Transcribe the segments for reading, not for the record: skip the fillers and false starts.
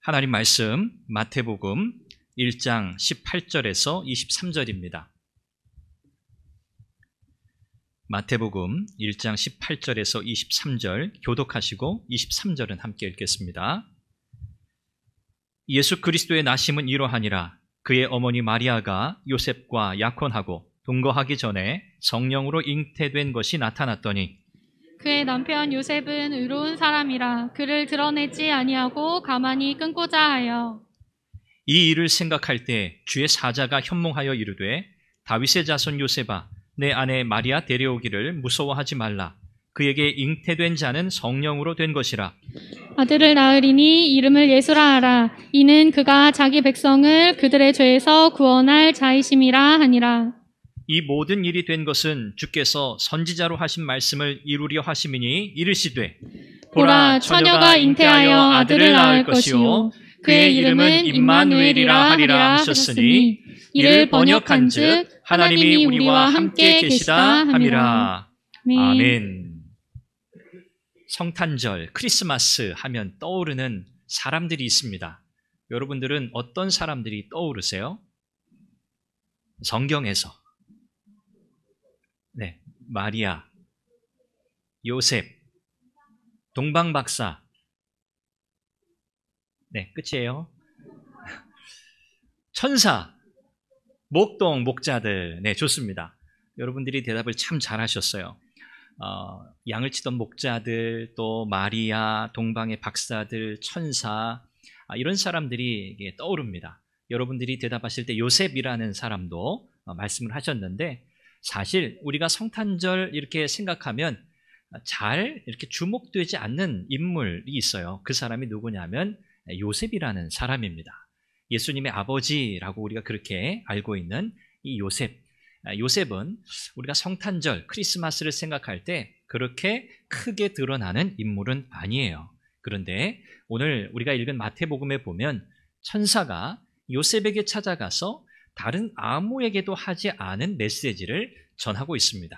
하나님 말씀 마태복음 1장 18절에서 23절입니다. 마태복음 1장 18절에서 23절 교독하시고 23절은 함께 읽겠습니다. 예수 그리스도의 나심은 이러하니라. 그의 어머니 마리아가 요셉과 약혼하고 동거하기 전에 성령으로 잉태된 것이 나타났더니 그의 남편 요셉은 의로운 사람이라 그를 드러내지 아니하고 가만히 끊고자 하여. 이 일을 생각할 때 주의 사자가 현몽하여 이르되 다윗의 자손 요셉아 내 아내 마리아 데려오기를 무서워하지 말라. 그에게 잉태된 자는 성령으로 된 것이라. 아들을 낳으리니 이름을 예수라 하라. 이는 그가 자기 백성을 그들의 죄에서 구원할 자이심이라 하니라. 이 모든 일이 된 것은 주께서 선지자로 하신 말씀을 이루려 하심이니 이르시되 보라 처녀가 잉태하여 아들을 낳을 것이요 그의 이름은 임마누엘이라 하리라 하셨으니 이를 번역한즉 하나님이 우리와 함께 계시다 함이라. 아멘. 성탄절, 크리스마스 하면 떠오르는 사람들이 있습니다. 여러분들은 어떤 사람들이 떠오르세요? 성경에서 마리아, 요셉, 동방박사. 끝이에요. 천사, 목동, 목자들. 좋습니다. 여러분들이 대답을 참 잘하셨어요. 양을 치던 목자들, 또 마리아, 동방의 박사들, 천사, 이런 사람들이 떠오릅니다. 여러분들이 대답하실 때 요셉이라는 사람도 말씀을 하셨는데, 사실 우리가 성탄절 이렇게 생각하면 잘 이렇게 주목되지 않는 인물이 있어요. 그 사람이 누구냐면 요셉이라는 사람입니다. 예수님의 아버지라고 우리가 그렇게 알고 있는 이 요셉. 요셉은 우리가 성탄절, 크리스마스를 생각할 때 그렇게 크게 드러나는 인물은 아니에요. 그런데 오늘 우리가 읽은 마태복음에 보면 천사가 요셉에게 찾아가서 다른 아무에게도 하지 않은 메시지를 전하고 있습니다.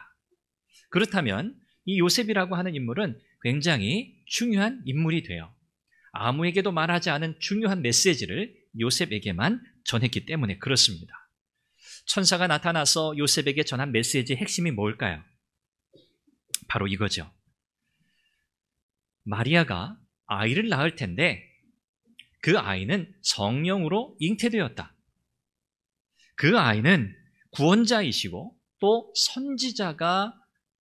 그렇다면 이 요셉이라고 하는 인물은 굉장히 중요한 인물이 돼요. 아무에게도 말하지 않은 중요한 메시지를 요셉에게만 전했기 때문에 그렇습니다. 천사가 나타나서 요셉에게 전한 메시지의 핵심이 뭘까요? 바로 이거죠. 마리아가 아이를 낳을 텐데 그 아이는 성령으로 잉태되었다. 그 아이는 구원자이시고 또 선지자가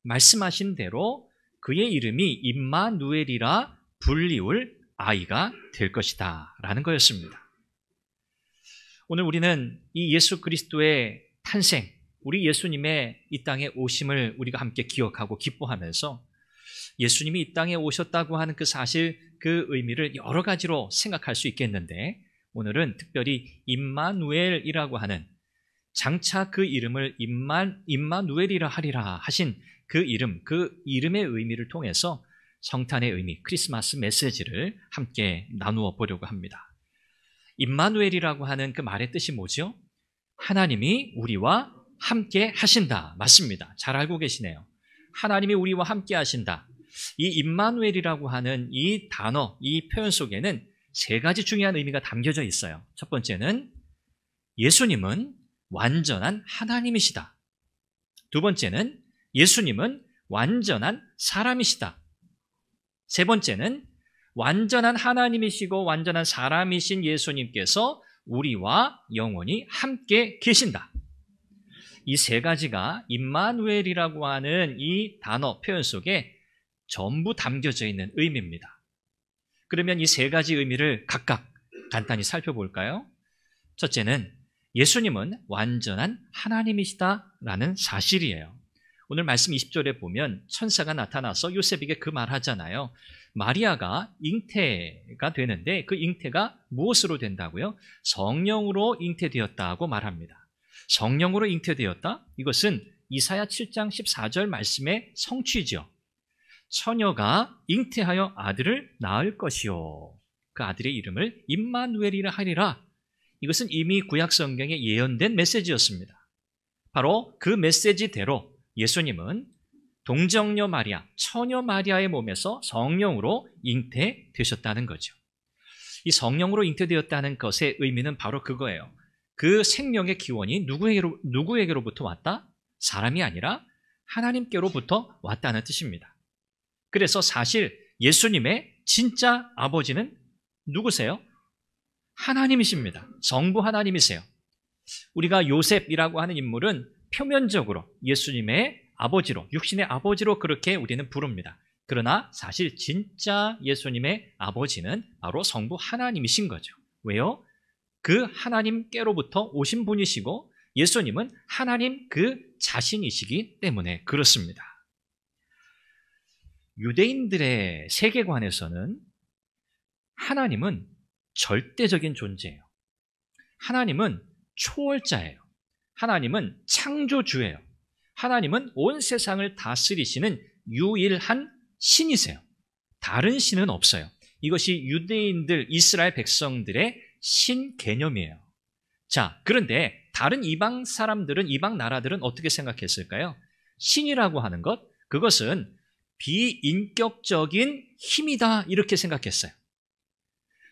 말씀하신 대로 그의 이름이 임마누엘이라 불리울 아이가 될 것이다 라는 거였습니다. 오늘 우리는 이 예수 그리스도의 탄생, 우리 예수님의 이 땅에 오심을 우리가 함께 기억하고 기뻐하면서 예수님이 이 땅에 오셨다고 하는 그 사실, 그 의미를 여러 가지로 생각할 수 있겠는데 오늘은 특별히 임마누엘이라고 하는 장차 그 이름을 임마누엘이라 하리라 하신 그 이름의 의미를 통해서 성탄의 의미, 크리스마스 메시지를 함께 나누어 보려고 합니다. 임마누엘이라고 하는 그 말의 뜻이 뭐죠? 하나님이 우리와 함께 하신다. 맞습니다. 잘 알고 계시네요. 하나님이 우리와 함께 하신다. 이 임마누엘이라고 하는 이 단어, 이 표현 속에는 세 가지 중요한 의미가 담겨져 있어요. 첫 번째는 예수님은 완전한 하나님이시다. 두 번째는 예수님은 완전한 사람이시다. 세 번째는 완전한 하나님이시고 완전한 사람이신 예수님께서 우리와 영원히 함께 계신다. 이 세 가지가 임마누엘이라고 하는 이 단어 표현 속에 전부 담겨져 있는 의미입니다. 그러면 이 세 가지 의미를 각각 간단히 살펴볼까요? 첫째는 예수님은 완전한 하나님이시다라는 사실이에요. 오늘 말씀 20절에 보면 천사가 나타나서 요셉에게 그 말 하잖아요. 마리아가 잉태가 되는데 그 잉태가 무엇으로 된다고요? 성령으로 잉태되었다고 말합니다. 성령으로 잉태되었다? 이것은 이사야 7장 14절 말씀의 성취죠. 처녀가 잉태하여 아들을 낳을 것이요. 그 아들의 이름을 임마누엘이라 하리라. 이것은 이미 구약 성경에 예언된 메시지였습니다. 바로 그 메시지대로 예수님은 동정녀 마리아, 처녀 마리아의 몸에서 성령으로 잉태되셨다는 거죠. 이 성령으로 잉태되었다는 것의 의미는 바로 그거예요. 그 생명의 기원이 누구에게로부터 왔다? 사람이 아니라 하나님께로부터 왔다는 뜻입니다. 그래서 사실 예수님의 진짜 아버지는 누구세요? 하나님이십니다. 성부 하나님이세요. 우리가 요셉이라고 하는 인물은 표면적으로 예수님의 아버지로, 육신의 아버지로 그렇게 우리는 부릅니다. 그러나 사실 진짜 예수님의 아버지는 바로 성부 하나님이신 거죠. 왜요? 그 하나님께로부터 오신 분이시고 예수님은 하나님 그 자신이시기 때문에 그렇습니다. 유대인들의 세계관에서는 하나님은 절대적인 존재예요. 하나님은 초월자예요. 하나님은 창조주예요. 하나님은 온 세상을 다스리시는 유일한 신이세요. 다른 신은 없어요. 이것이 유대인들, 이스라엘 백성들의 신 개념이에요. 자, 그런데 다른 이방 사람들은, 이방 나라들은 어떻게 생각했을까요? 신이라고 하는 것, 그것은 비인격적인 힘이다 이렇게 생각했어요.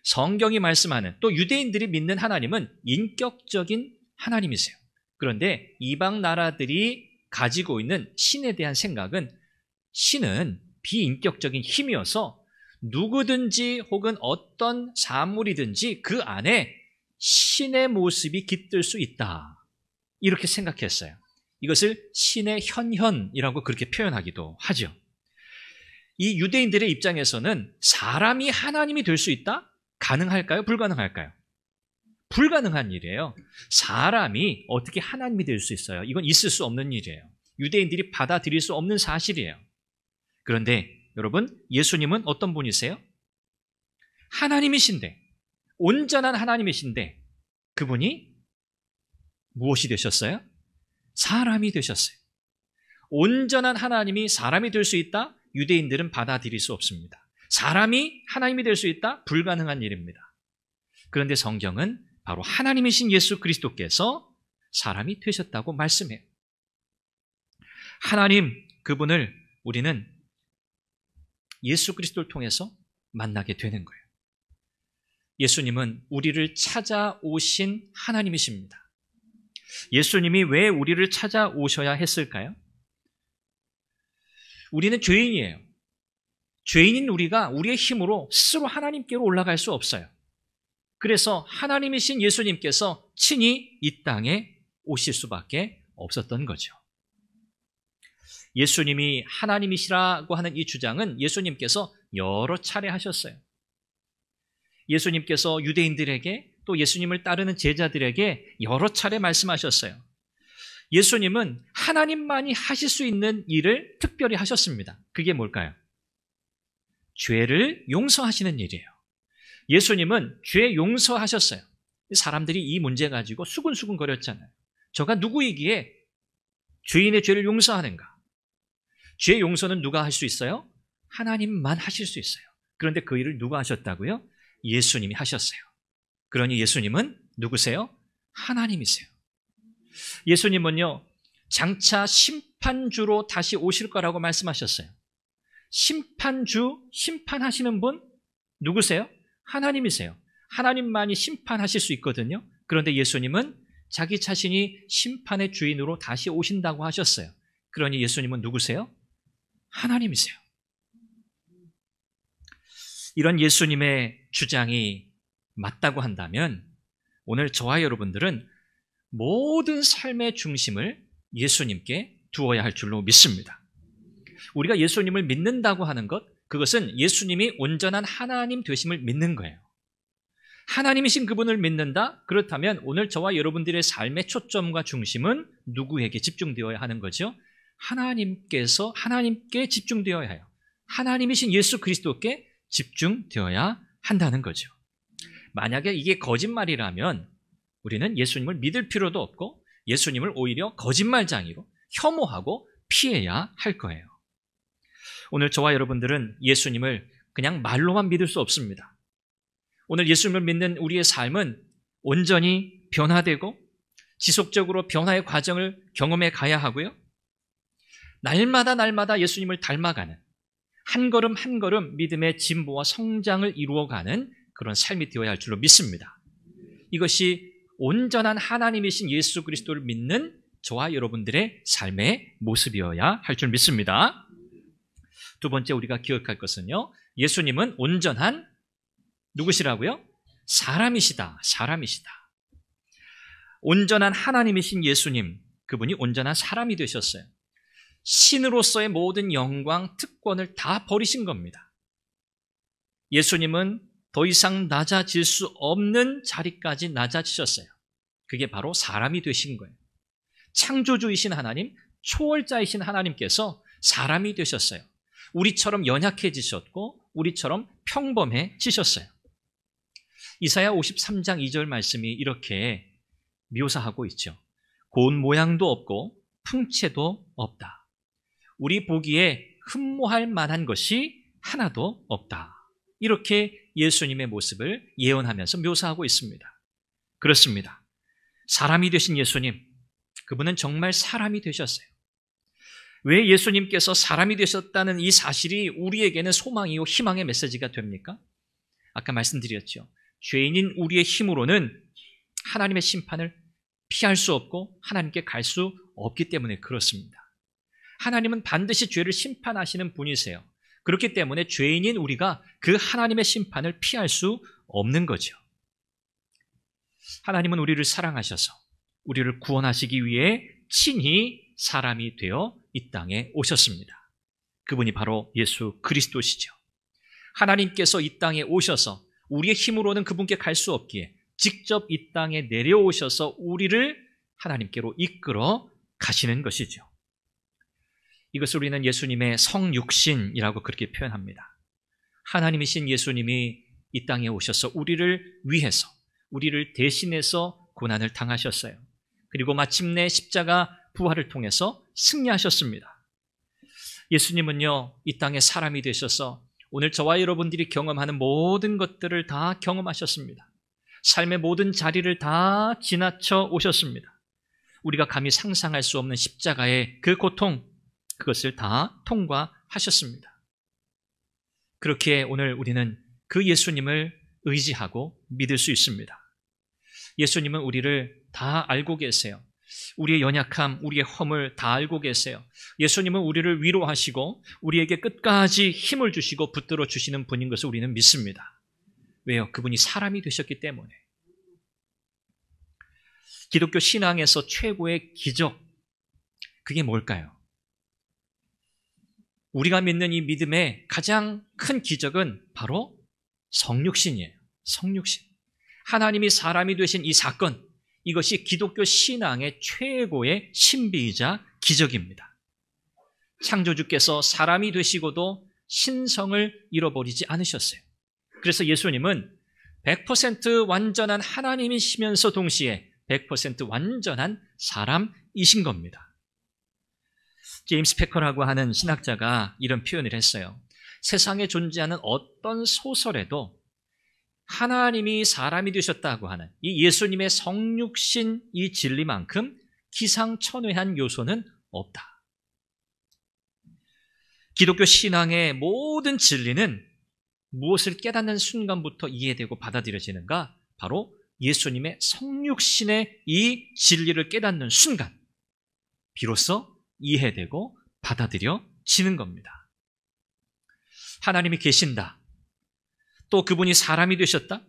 성경이 말씀하는, 또 유대인들이 믿는 하나님은 인격적인 하나님이세요. 그런데 이방 나라들이 가지고 있는 신에 대한 생각은 신은 비인격적인 힘이어서 누구든지 혹은 어떤 사물이든지 그 안에 신의 모습이 깃들 수 있다 이렇게 생각했어요. 이것을 신의 현현이라고 그렇게 표현하기도 하죠. 이 유대인들의 입장에서는 사람이 하나님이 될 수 있다? 가능할까요? 불가능할까요? 불가능한 일이에요. 사람이 어떻게 하나님이 될 수 있어요? 이건 있을 수 없는 일이에요. 유대인들이 받아들일 수 없는 사실이에요. 그런데 여러분, 예수님은 어떤 분이세요? 하나님이신데, 온전한 하나님이신데 그분이 무엇이 되셨어요? 사람이 되셨어요. 온전한 하나님이 사람이 될 수 있다? 유대인들은 받아들일 수 없습니다. 사람이 하나님이 될 수 있다? 불가능한 일입니다. 그런데 성경은 바로 하나님이신 예수 그리스도께서 사람이 되셨다고 말씀해요. 하나님, 그분을 우리는 예수 그리스도를 통해서 만나게 되는 거예요. 예수님은 우리를 찾아오신 하나님이십니다. 예수님이 왜 우리를 찾아오셔야 했을까요? 우리는 죄인이에요. 죄인인 우리가 우리의 힘으로 스스로 하나님께로 올라갈 수 없어요. 그래서 하나님이신 예수님께서 친히 이 땅에 오실 수밖에 없었던 거죠. 예수님이 하나님이시라고 하는 이 주장은 예수님께서 여러 차례 하셨어요. 예수님께서 유대인들에게 또 예수님을 따르는 제자들에게 여러 차례 말씀하셨어요. 예수님은 하나님만이 하실 수 있는 일을 특별히 하셨습니다. 그게 뭘까요? 죄를 용서하시는 일이에요. 예수님은 죄 용서하셨어요. 사람들이 이 문제 가지고 수근수근 거렸잖아요. 저가 누구이기에 죄인의 죄를 용서하는가? 죄 용서는 누가 할 수 있어요? 하나님만 하실 수 있어요. 그런데 그 일을 누가 하셨다고요? 예수님이 하셨어요. 그러니 예수님은 누구세요? 하나님이세요. 예수님은요, 장차 심판주로 다시 오실 거라고 말씀하셨어요. 심판주, 심판하시는 분 누구세요? 하나님이세요. 하나님만이 심판하실 수 있거든요. 그런데 예수님은 자기 자신이 심판의 주인으로 다시 오신다고 하셨어요. 그러니 예수님은 누구세요? 하나님이세요. 이런 예수님의 주장이 맞다고 한다면 오늘 저와 여러분들은 모든 삶의 중심을 예수님께 두어야 할 줄로 믿습니다. 우리가 예수님을 믿는다고 하는 것, 그것은 예수님이 온전한 하나님 되심을 믿는 거예요. 하나님이신 그분을 믿는다? 그렇다면 오늘 저와 여러분들의 삶의 초점과 중심은 누구에게 집중되어야 하는 거죠? 하나님께 집중되어야 해요. 하나님이신 예수 그리스도께 집중되어야 한다는 거죠. 만약에 이게 거짓말이라면 우리는 예수님을 믿을 필요도 없고 예수님을 오히려 거짓말장이로 혐오하고 피해야 할 거예요. 오늘 저와 여러분들은 예수님을 그냥 말로만 믿을 수 없습니다. 오늘 예수님을 믿는 우리의 삶은 온전히 변화되고 지속적으로 변화의 과정을 경험해 가야 하고요. 날마다 예수님을 닮아가는 한 걸음 한 걸음 믿음의 진보와 성장을 이루어가는 그런 삶이 되어야 할 줄로 믿습니다. 이것이 온전한 하나님이신 예수 그리스도를 믿는 저와 여러분들의 삶의 모습이어야 할 줄 믿습니다. 두 번째 우리가 기억할 것은요, 예수님은 온전한 누구시라고요? 사람이시다. 사람이시다. 온전한 하나님이신 예수님, 그분이 온전한 사람이 되셨어요. 신으로서의 모든 영광, 특권을 다 버리신 겁니다. 예수님은 더 이상 낮아질 수 없는 자리까지 낮아지셨어요. 그게 바로 사람이 되신 거예요. 창조주이신 하나님, 초월자이신 하나님께서 사람이 되셨어요. 우리처럼 연약해지셨고 우리처럼 평범해지셨어요. 이사야 53장 2절 말씀이 이렇게 묘사하고 있죠. 고운 모양도 없고 풍채도 없다. 우리 보기에 흠모할 만한 것이 하나도 없다. 이렇게 예수님의 모습을 예언하면서 묘사하고 있습니다. 그렇습니다. 사람이 되신 예수님, 그분은 정말 사람이 되셨어요. 왜 예수님께서 사람이 되셨다는 이 사실이 우리에게는 소망이요 희망의 메시지가 됩니까? 아까 말씀드렸죠. 죄인인 우리의 힘으로는 하나님의 심판을 피할 수 없고 하나님께 갈 수 없기 때문에 그렇습니다. 하나님은 반드시 죄를 심판하시는 분이세요. 그렇기 때문에 죄인인 우리가 그 하나님의 심판을 피할 수 없는 거죠. 하나님은 우리를 사랑하셔서 우리를 구원하시기 위해 친히 사람이 되어 이 땅에 오셨습니다. 그분이 바로 예수 그리스도시죠. 하나님께서 이 땅에 오셔서 우리의 힘으로는 그분께 갈 수 없기에 직접 이 땅에 내려오셔서 우리를 하나님께로 이끌어 가시는 것이죠. 이것을 우리는 예수님의 성육신이라고 그렇게 표현합니다. 하나님이신 예수님이 이 땅에 오셔서 우리를 위해서, 우리를 대신해서 고난을 당하셨어요. 그리고 마침내 십자가 부활을 통해서 승리하셨습니다. 예수님은요, 이 땅에 사람이 되셔서 오늘 저와 여러분들이 경험하는 모든 것들을 다 경험하셨습니다. 삶의 모든 자리를 다 지나쳐 오셨습니다. 우리가 감히 상상할 수 없는 십자가의 그 고통, 그것을 다 통과하셨습니다. 그렇게 오늘 우리는 그 예수님을 의지하고 믿을 수 있습니다. 예수님은 우리를 다 알고 계세요. 우리의 연약함, 우리의 허물 다 알고 계세요. 예수님은 우리를 위로하시고 우리에게 끝까지 힘을 주시고 붙들어 주시는 분인 것을 우리는 믿습니다. 왜요? 그분이 사람이 되셨기 때문에. 기독교 신앙에서 최고의 기적, 그게 뭘까요? 우리가 믿는 이 믿음의 가장 큰 기적은 바로 성육신이에요. 성육신. 하나님이 사람이 되신 이 사건, 이것이 기독교 신앙의 최고의 신비이자 기적입니다. 창조주께서 사람이 되시고도 신성을 잃어버리지 않으셨어요. 그래서 예수님은 100% 완전한 하나님이시면서 동시에 100% 완전한 사람이신 겁니다. 제임스 패커라고 하는 신학자가 이런 표현을 했어요. 세상에 존재하는 어떤 소설에도 하나님이 사람이 되셨다고 하는 이 예수님의 성육신 이 진리만큼 기상천외한 요소는 없다. 기독교 신앙의 모든 진리는 무엇을 깨닫는 순간부터 이해되고 받아들여지는가? 바로 예수님의 성육신의 이 진리를 깨닫는 순간, 비로소 이해되고 받아들여지는 겁니다. 하나님이 계신다. 또 그분이 사람이 되셨다?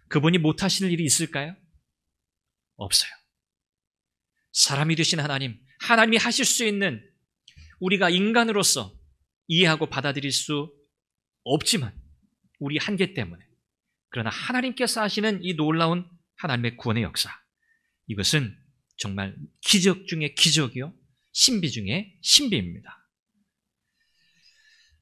그분이 못하실 일이 있을까요? 없어요. 사람이 되신 하나님, 하나님이 하실 수 있는 우리가 인간으로서 이해하고 받아들일 수 없지만 우리 한계 때문에, 그러나 하나님께서 하시는 이 놀라운 하나님의 구원의 역사, 이것은 정말 기적 중에 기적이요, 신비 중에 신비입니다.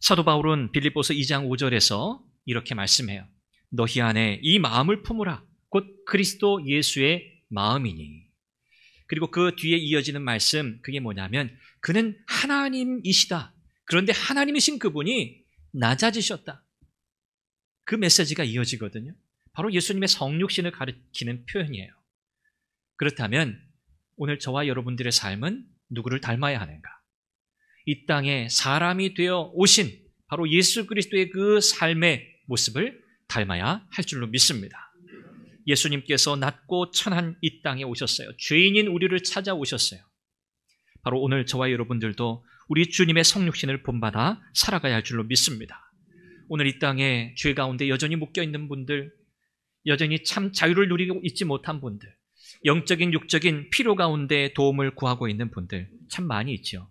사도 바울은 빌립보서 2장 5절에서 이렇게 말씀해요. 너희 안에 이 마음을 품으라. 곧 그리스도 예수의 마음이니. 그리고 그 뒤에 이어지는 말씀, 그게 뭐냐면 그는 하나님이시다. 그런데 하나님이신 그분이 낮아지셨다. 그 메시지가 이어지거든요. 바로 예수님의 성육신을 가리키는 표현이에요. 그렇다면 오늘 저와 여러분들의 삶은 누구를 닮아야 하는가? 이 땅에 사람이 되어 오신 바로 예수 그리스도의 그 삶의 모습을 닮아야 할 줄로 믿습니다. 예수님께서 낮고 천한 이 땅에 오셨어요. 죄인인 우리를 찾아오셨어요. 바로 오늘 저와 여러분들도 우리 주님의 성육신을 본받아 살아가야 할 줄로 믿습니다. 오늘 이 땅에 죄 가운데 여전히 묶여있는 분들, 여전히 참 자유를 누리고 있지 못한 분들, 영적인 육적인 필요 가운데 도움을 구하고 있는 분들 참 많이 있죠.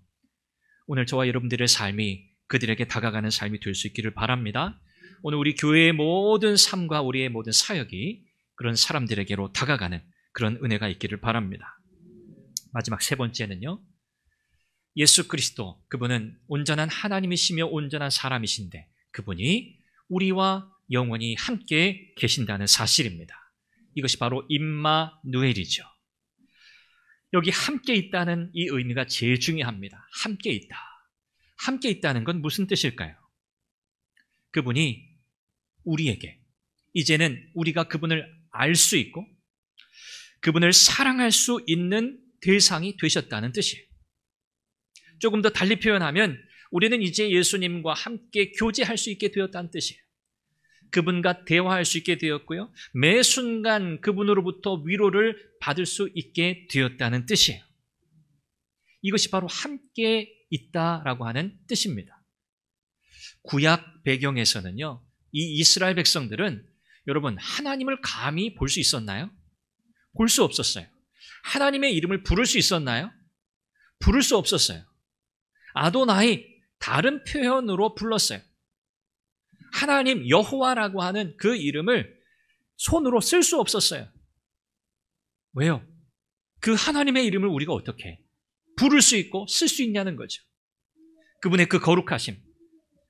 오늘 저와 여러분들의 삶이 그들에게 다가가는 삶이 될 수 있기를 바랍니다. 오늘 우리 교회의 모든 삶과 우리의 모든 사역이 그런 사람들에게로 다가가는 그런 은혜가 있기를 바랍니다. 마지막 세 번째는요, 예수 그리스도, 그분은 온전한 하나님이시며 온전한 사람이신데 그분이 우리와 영원히 함께 계신다는 사실입니다. 이것이 바로 임마누엘이죠. 여기 함께 있다는 이 의미가 제일 중요합니다. 함께 있다. 함께 있다는 건 무슨 뜻일까요? 그분이 우리에게 이제는 우리가 그분을 알 수 있고 그분을 사랑할 수 있는 대상이 되셨다는 뜻이에요. 조금 더 달리 표현하면 우리는 이제 예수님과 함께 교제할 수 있게 되었다는 뜻이에요. 그분과 대화할 수 있게 되었고요. 매 순간 그분으로부터 위로를 받을 수 있게 되었다는 뜻이에요. 이것이 바로 함께 있다라고 하는 뜻입니다. 구약 배경에서는요, 이 이스라엘 백성들은 여러분 하나님을 감히 볼 수 있었나요? 볼 수 없었어요. 하나님의 이름을 부를 수 있었나요? 부를 수 없었어요. 아도나이 다른 표현으로 불렀어요. 하나님 여호와라고 하는 그 이름을 손으로 쓸 수 없었어요. 왜요? 그 하나님의 이름을 우리가 어떻게 부를 수 있고 쓸 수 있냐는 거죠. 그분의 그 거룩하심,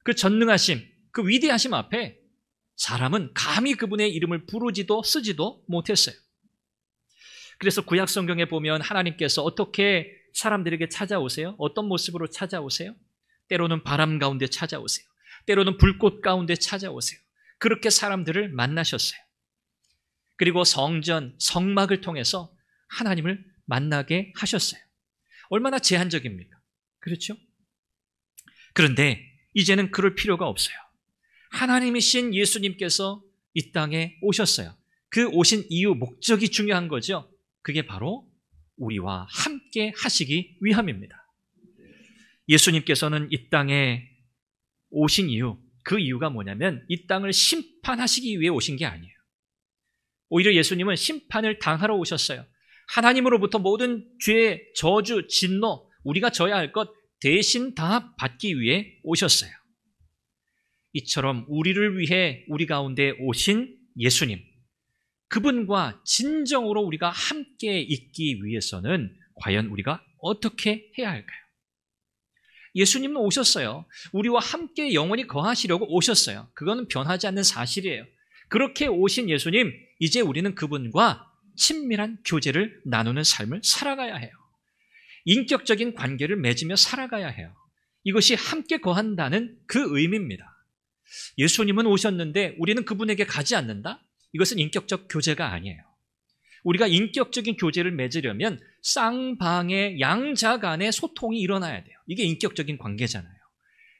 그 전능하심, 그 위대하심 앞에 사람은 감히 그분의 이름을 부르지도 쓰지도 못했어요. 그래서 구약 성경에 보면 하나님께서 어떻게 사람들에게 찾아오세요? 어떤 모습으로 찾아오세요? 때로는 바람 가운데 찾아오세요. 때로는 불꽃 가운데 찾아오세요. 그렇게 사람들을 만나셨어요. 그리고 성전, 성막을 통해서 하나님을 만나게 하셨어요. 얼마나 제한적입니까? 그렇죠? 그런데 이제는 그럴 필요가 없어요. 하나님이신 예수님께서 이 땅에 오셨어요. 그 오신 이유, 목적이 중요한 거죠. 그게 바로 우리와 함께 하시기 위함입니다. 예수님께서는 이 땅에 오신 이유, 그 이유가 뭐냐면 이 땅을 심판하시기 위해 오신 게 아니에요. 오히려 예수님은 심판을 당하러 오셨어요. 하나님으로부터 모든 죄, 저주, 진노, 우리가 져야 할 것 대신 다 받기 위해 오셨어요. 이처럼 우리를 위해 우리 가운데 오신 예수님, 그분과 진정으로 우리가 함께 있기 위해서는 과연 우리가 어떻게 해야 할까요? 예수님은 오셨어요. 우리와 함께 영원히 거하시려고 오셨어요. 그거는 변하지 않는 사실이에요. 그렇게 오신 예수님, 이제 우리는 그분과 친밀한 교제를 나누는 삶을 살아가야 해요. 인격적인 관계를 맺으며 살아가야 해요. 이것이 함께 거한다는 그 의미입니다. 예수님은 오셨는데 우리는 그분에게 가지 않는다? 이것은 인격적 교제가 아니에요. 우리가 인격적인 교제를 맺으려면 쌍방의 양자 간의 소통이 일어나야 돼요. 이게 인격적인 관계잖아요.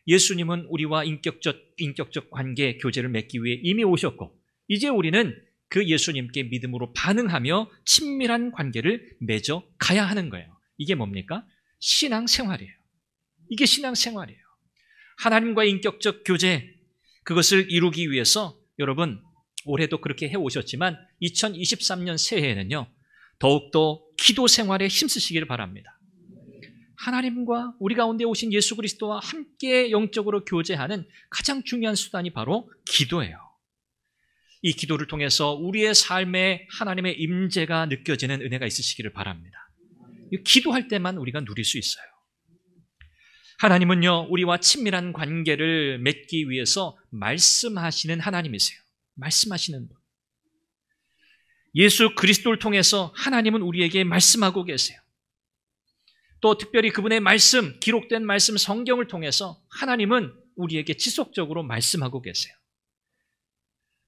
예수님은 우리와 인격적 관계, 교제를 맺기 위해 이미 오셨고 이제 우리는 그 예수님께 믿음으로 반응하며 친밀한 관계를 맺어 가야 하는 거예요. 이게 뭡니까? 신앙생활이에요. 이게 신앙생활이에요. 하나님과의 인격적 교제, 그것을 이루기 위해서 여러분 올해도 그렇게 해오셨지만 2023년 새해에는요 더욱더 기도 생활에 힘쓰시기를 바랍니다. 하나님과 우리 가운데 오신 예수 그리스도와 함께 영적으로 교제하는 가장 중요한 수단이 바로 기도예요. 이 기도를 통해서 우리의 삶에 하나님의 임재가 느껴지는 은혜가 있으시기를 바랍니다. 기도할 때만 우리가 누릴 수 있어요. 하나님은요 우리와 친밀한 관계를 맺기 위해서 말씀하시는 하나님이세요. 말씀하시는 분. 예수 그리스도를 통해서 하나님은 우리에게 말씀하고 계세요. 또 특별히 그분의 말씀, 기록된 말씀 성경을 통해서 하나님은 우리에게 지속적으로 말씀하고 계세요.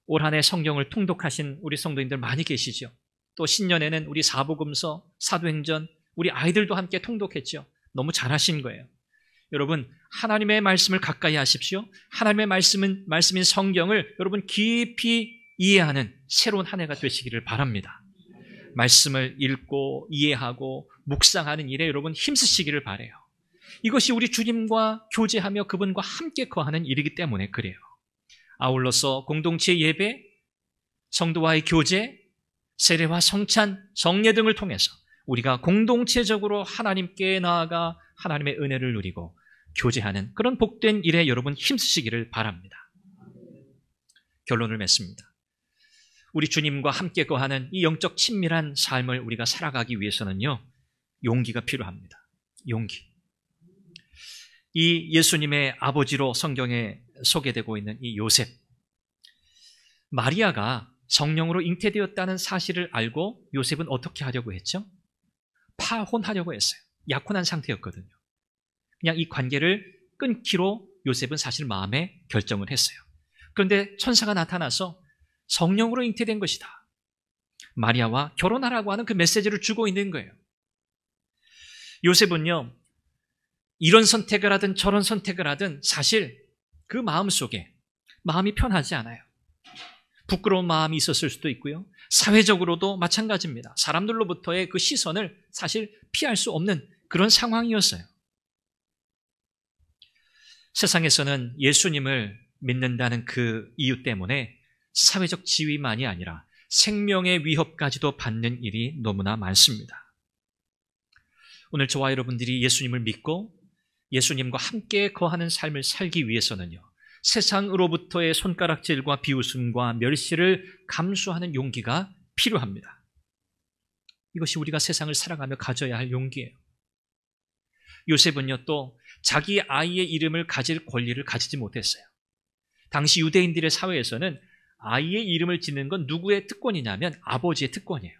올 한 해 성경을 통독하신 우리 성도님들 많이 계시죠. 또 신년에는 우리 사복음서, 사도행전, 우리 아이들도 함께 통독했죠. 너무 잘하신 거예요. 여러분, 하나님의 말씀을 가까이 하십시오. 하나님의 말씀인 성경을 여러분 깊이 이해하는 새로운 한 해가 되시기를 바랍니다. 말씀을 읽고 이해하고 묵상하는 일에 여러분 힘쓰시기를 바라요. 이것이 우리 주님과 교제하며 그분과 함께 거하는 일이기 때문에 그래요. 아울러서 공동체 예배, 성도와의 교제, 세례와 성찬, 성례 등을 통해서 우리가 공동체적으로 하나님께 나아가 하나님의 은혜를 누리고 교제하는 그런 복된 일에 여러분 힘쓰시기를 바랍니다. 결론을 맺습니다. 우리 주님과 함께 거하는 이 영적 친밀한 삶을 우리가 살아가기 위해서는요, 용기가 필요합니다. 용기. 이 예수님의 아버지로 성경에 소개되고 있는 이 요셉, 마리아가 성령으로 잉태되었다는 사실을 알고 요셉은 어떻게 하려고 했죠? 파혼하려고 했어요. 약혼한 상태였거든요. 그냥 이 관계를 끊기로 요셉은 사실 마음에 결정을 했어요. 그런데 천사가 나타나서 성령으로 잉태된 것이다, 마리아와 결혼하라고 하는 그 메시지를 주고 있는 거예요. 요셉은요, 이런 선택을 하든 저런 선택을 하든 사실 그 마음속에 마음이 편하지 않아요. 부끄러운 마음이 있었을 수도 있고요. 사회적으로도 마찬가지입니다. 사람들로부터의 그 시선을 사실 피할 수 없는 그런 상황이었어요. 세상에서는 예수님을 믿는다는 그 이유 때문에 사회적 지위만이 아니라 생명의 위협까지도 받는 일이 너무나 많습니다. 오늘 저와 여러분들이 예수님을 믿고 예수님과 함께 거하는 삶을 살기 위해서는요, 세상으로부터의 손가락질과 비웃음과 멸시를 감수하는 용기가 필요합니다. 이것이 우리가 세상을 살아가며 가져야 할 용기예요. 요셉은요, 또 자기 아이의 이름을 가질 권리를 가지지 못했어요. 당시 유대인들의 사회에서는 아이의 이름을 짓는 건 누구의 특권이냐면 아버지의 특권이에요.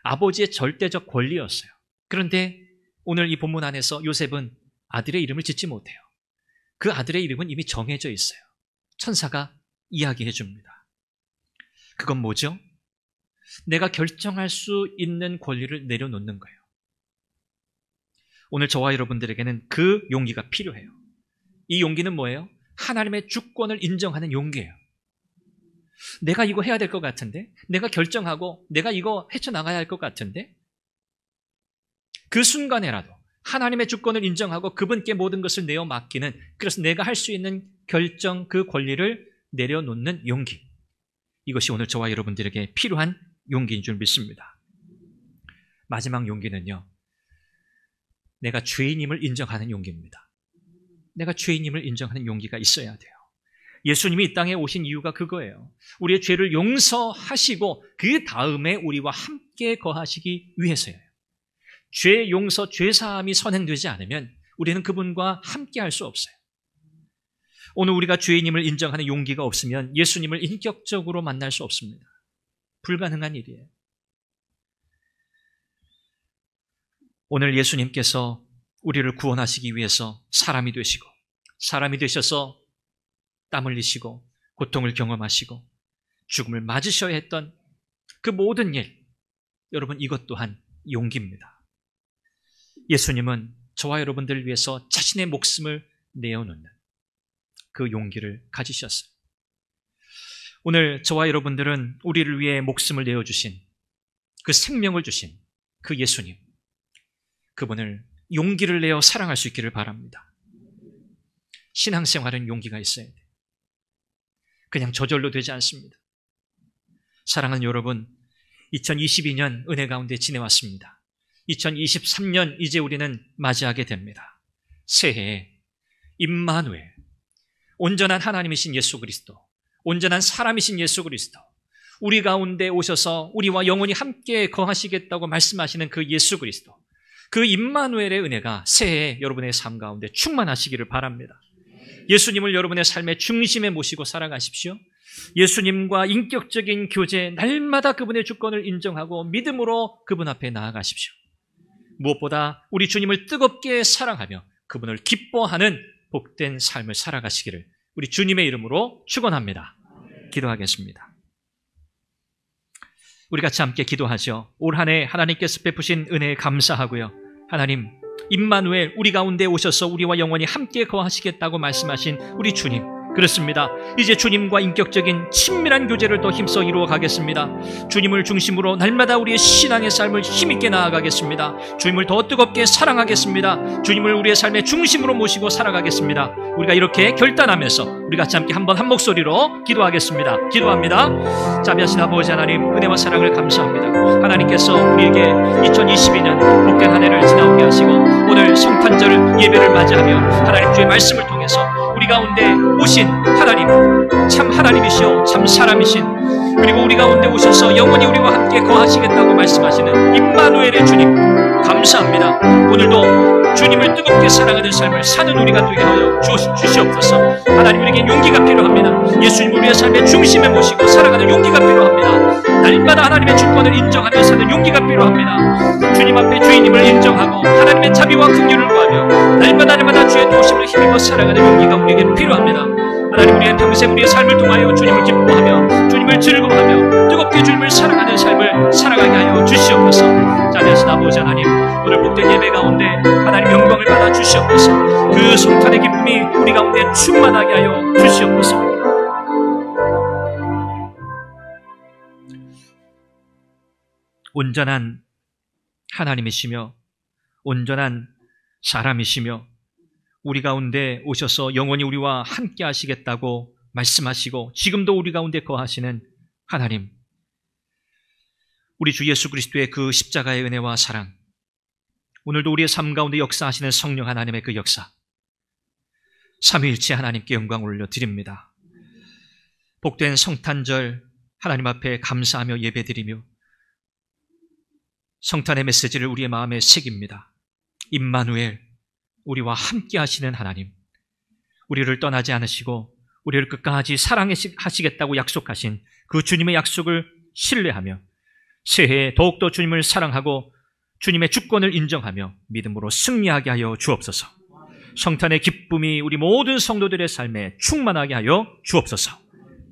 아버지의 절대적 권리였어요. 그런데 오늘 이 본문 안에서 요셉은 아들의 이름을 짓지 못해요. 그 아들의 이름은 이미 정해져 있어요. 천사가 이야기해 줍니다. 그건 뭐죠? 내가 결정할 수 있는 권리를 내려놓는 거예요. 오늘 저와 여러분들에게는 그 용기가 필요해요. 이 용기는 뭐예요? 하나님의 주권을 인정하는 용기예요. 내가 이거 해야 될 것 같은데, 내가 결정하고 내가 이거 헤쳐나가야 할 것 같은데, 그 순간에라도 하나님의 주권을 인정하고 그분께 모든 것을 내어 맡기는, 그래서 내가 할 수 있는 결정, 그 권리를 내려놓는 용기, 이것이 오늘 저와 여러분들에게 필요한 용기인 줄 믿습니다. 마지막 용기는요, 내가 죄인임을 인정하는 용기입니다. 내가 죄인임을 인정하는 용기가 있어야 돼요. 예수님이 이 땅에 오신 이유가 그거예요. 우리의 죄를 용서하시고 그 다음에 우리와 함께 거하시기 위해서예요. 죄 용서, 죄 사함이 선행되지 않으면 우리는 그분과 함께 할 수 없어요. 오늘 우리가 죄인임을 인정하는 용기가 없으면 예수님을 인격적으로 만날 수 없습니다. 불가능한 일이에요. 오늘 예수님께서 우리를 구원하시기 위해서 사람이 되시고, 사람이 되셔서 땀 흘리시고 고통을 경험하시고 죽음을 맞으셔야 했던 그 모든 일, 여러분, 이것 또한 용기입니다. 예수님은 저와 여러분들을 위해서 자신의 목숨을 내어놓는 그 용기를 가지셨어요. 오늘 저와 여러분들은 우리를 위해 목숨을 내어주신, 그 생명을 주신 그 예수님, 그분을 용기를 내어 사랑할 수 있기를 바랍니다. 신앙생활은 용기가 있어야 돼요. 그냥 저절로 되지 않습니다. 사랑하는 여러분, 2022년 은혜 가운데 지내왔습니다. 2023년 이제 우리는 맞이하게 됩니다. 새해에 임마누엘, 온전한 하나님이신 예수 그리스도, 온전한 사람이신 예수 그리스도, 우리 가운데 오셔서 우리와 영원히 함께 거하시겠다고 말씀하시는 그 예수 그리스도, 그 임마누엘의 은혜가 새해에 여러분의 삶 가운데 충만하시기를 바랍니다. 예수님을 여러분의 삶의 중심에 모시고 살아가십시오. 예수님과 인격적인 교제, 날마다 그분의 주권을 인정하고 믿음으로 그분 앞에 나아가십시오. 무엇보다 우리 주님을 뜨겁게 사랑하며 그분을 기뻐하는 복된 삶을 살아가시기를 우리 주님의 이름으로 축원합니다. 기도하겠습니다. 우리 같이 함께 기도하죠. 올 한 해 하나님께서 베푸신 은혜에 감사하고요. 하나님, 임마누엘, 우리 가운데 오셔서 우리와 영원히 함께 거하시겠다고 말씀하신 우리 주님, 그렇습니다. 이제 주님과 인격적인 친밀한 교제를 더 힘써 이루어 가겠습니다. 주님을 중심으로 날마다 우리의 신앙의 삶을 힘있게 나아가겠습니다. 주님을 더 뜨겁게 사랑하겠습니다. 주님을 우리의 삶의 중심으로 모시고 살아가겠습니다. 우리가 이렇게 결단하면서 우리 같이 함께 한번 한 목소리로 기도하겠습니다. 기도합니다. 자비하신 아버지 하나님, 은혜와 사랑을 감사합니다. 하나님께서 우리에게 2022년 복된 한 해를 지나오게 하시고 오늘 성탄절 예배를 맞이하며 하나님 주의 말씀을 통해서 우리 가운데 오신 하나님, 참 하나님이시오 참 사람이신, 그리고 우리 가운데 오셔서 영원히 우리와 함께 거하시겠다고 말씀하시는 임마누엘의 주님, 감사합니다. 오늘도 주님을 뜨겁게 사랑하는 삶을 사는 우리가 되게 하여 주시옵소서. 하나님, 우리에게 용기가 필요합니다. 예수님 우리의 삶의 중심에 모시고 살아가는 용기가 필요합니다. 날마다 하나님의 주권을 인정하며 사는 용기가 필요합니다. 주님 앞에 주인님을 인정하고 하나님의 자비와 긍휼을 구하며 날마다 주의 도우심을 힘입어 살아가는 용기가 우리에게 필요합니다. 하나님, 우리의 평생 우리의 삶을 통하여 주님을 기뻐하며 주님을 즐거워하며 뜨겁게 주님을 사랑하는 삶을 살아가게 하여 주시옵소서. 자비하신 아버지 하나님, 오늘 복된 예배 가운데 하나님 영광을 받아 주시옵소서. 그 성탄의 기쁨이 우리 가운데 충만하게 하여 주시옵소서. 온전한 하나님이시며 온전한 사람이시며 우리 가운데 오셔서 영원히 우리와 함께 하시겠다고 말씀하시고 지금도 우리 가운데 거하시는 하나님, 우리 주 예수 그리스도의 그 십자가의 은혜와 사랑, 오늘도 우리의 삶 가운데 역사하시는 성령 하나님의 그 역사, 삼위일체 하나님께 영광을 올려드립니다. 복된 성탄절 하나님 앞에 감사하며 예배드리며 성탄의 메시지를 우리의 마음에 새깁니다. 임마누엘, 우리와 함께 하시는 하나님, 우리를 떠나지 않으시고 우리를 끝까지 사랑하시겠다고 약속하신 그 주님의 약속을 신뢰하며 새해에 더욱더 주님을 사랑하고 주님의 주권을 인정하며 믿음으로 승리하게 하여 주옵소서. 성탄의 기쁨이 우리 모든 성도들의 삶에 충만하게 하여 주옵소서.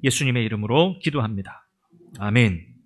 예수님의 이름으로 기도합니다. 아멘.